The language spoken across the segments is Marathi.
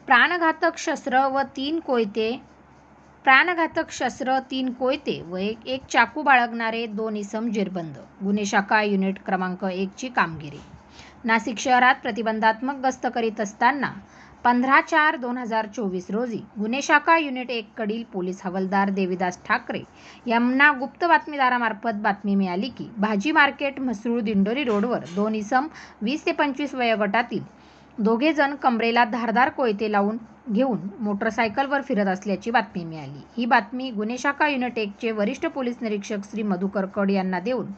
प्राणघातक शस्त्र 3 कोयते व एक चाकू बाळगणारे 2 इसम जेरबंद. गुन्हे शाखा युनिट क्रमांक 1 ची कामगिरी. नाशिक शहरात प्रतिबंधात्मक गस्त करीत असताना 15/4/2024 रोजी गुन्हे शाखा युनिट 1 कडील पोलीस हवालदार देविदास ठाकरे यांना गुप्त बातमीदारामार्फत बातमी मिळाली की भाजी मार्केट म्हसरूळ दिंडोरी रोडवर 2 इसम 20 ते 25 वयोगटातील दोघे जण कमरेला धारदार कोयते लावून घेऊन मोटरसायकलवर फिरत असल्याची बातमी मिळाली. ही बातमी गुन्हे शाखा युनिट 1 चे वरिष्ठ पोलीस निरीक्षक श्री मधुकर कड यांना देऊन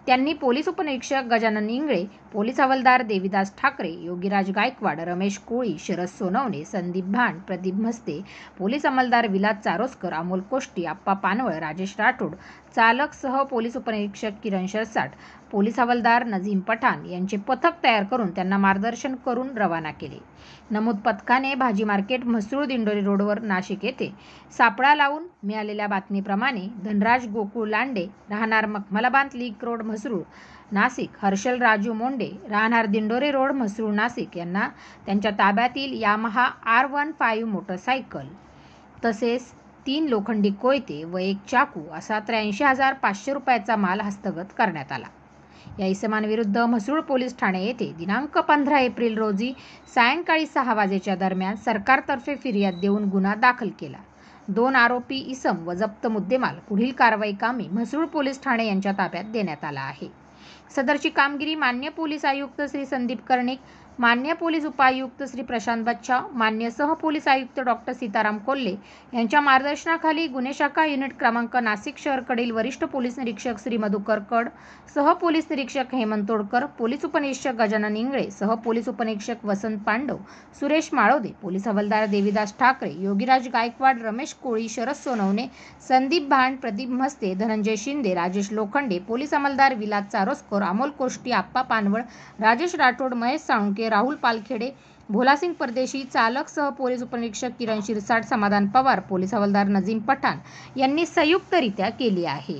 त्यांनी पोलीस उपनिरीक्षक गजानन इंगळे, पोलीस हवालदार देविदास ठाकरे, योगीराज गायकवाड, रमेश कोळी, शरद सोनवणे, संदीप भांड, प्रदीप म्हस्ते, पोलीस अंमलदार विलास चारोस्कर, अमोल कोष्टी, आप्पा पानवळ, राजेश राठोड, चालक सह पोलीस उपनिरीक्षक किरण शिरसाट, पोलीस हवालदार नजीम पठाण यांचे पथक तयार करून त्यांना मार्गदर्शन करून रवाना केले. नमूद पथकाने भाजी मार्केट म्हसरूळ दिंडोरी रोडवर नाशिक येथे सापळा लावून मिळालेल्या बातमीप्रमाणे धनराज गोकुळ लांडे राहणार मखमलाबाद लिंक रोड म्हसरूळ नाशिक, हर्षल राजू मोंडे राहणार दिंडोरी रोड म्हसरूळ नाशिक यांना त्यांच्या ताब्यातील यामाहा R15 मोटरसायकल तसेच 3 लोखंडी कोयते व एक चाकू असा 83,500 रुपयाचा माल हस्तगत करण्यात आला. या इसमांविरुद्ध म्हसरूळ पोलीस ठाणे येथे दिनांक 15 एप्रिल रोजी सायंकाळी 6 वाजेच्या दरम्यान सरकारतर्फे फिर्याद देऊन गुन्हा दाखल केला. 2 आरोपी इसम व जप्त मुद्देमाल पुढील कारवाई कामी म्हसरूळ पोलीस ठाणे यांच्या ताब्यात देण्यात आला आहे. सदरची कामगिरी मान्य पोलीस आयुक्त श्री संदीप कर्णिक, मान्य पोलीस उपायुक्त श्री प्रशांत बच्छाव, मान्य सह पोलीस आयुक्त डॉक्टर सीताराम कोल्हे यांच्या मार्गदर्शनाखाली गुन्हे शाखा युनिट क्रमांक नाशिक शहरकडील वरिष्ठ पोलीस निरीक्षक श्री मधुकर कड, सह पोलीस निरीक्षक हेमंत तोडकर, पोलीस उपनिरीक्षक गजानन इंगळे, सह पोलीस उपनिरीक्षक वसंत पांडव, सुरेश माळोदे, पोलीस हवालदार देविदास ठाकरे, योगीराज गायकवाड, रमेश कोळी, शरद सोनवणे, संदीप भांड, प्रदीप म्हस्ते, धनंजय शिंदे, राजेश लोखंडे, पोलीस अंमलदार विलास चारोस्कर, अमोल कोष्टी, आप्पा पानवळ, राजेश राठोड, महेश साळुंके, राहुल पालखेडे, भोलासिंग परदेशी, चालक सह पोलीस उपनिरीक्षक किरण शिरसाट, समाधान पवार, पोलीस हवालदार नजीम पठाण यांनी संयुक्तरित्या केली आहे.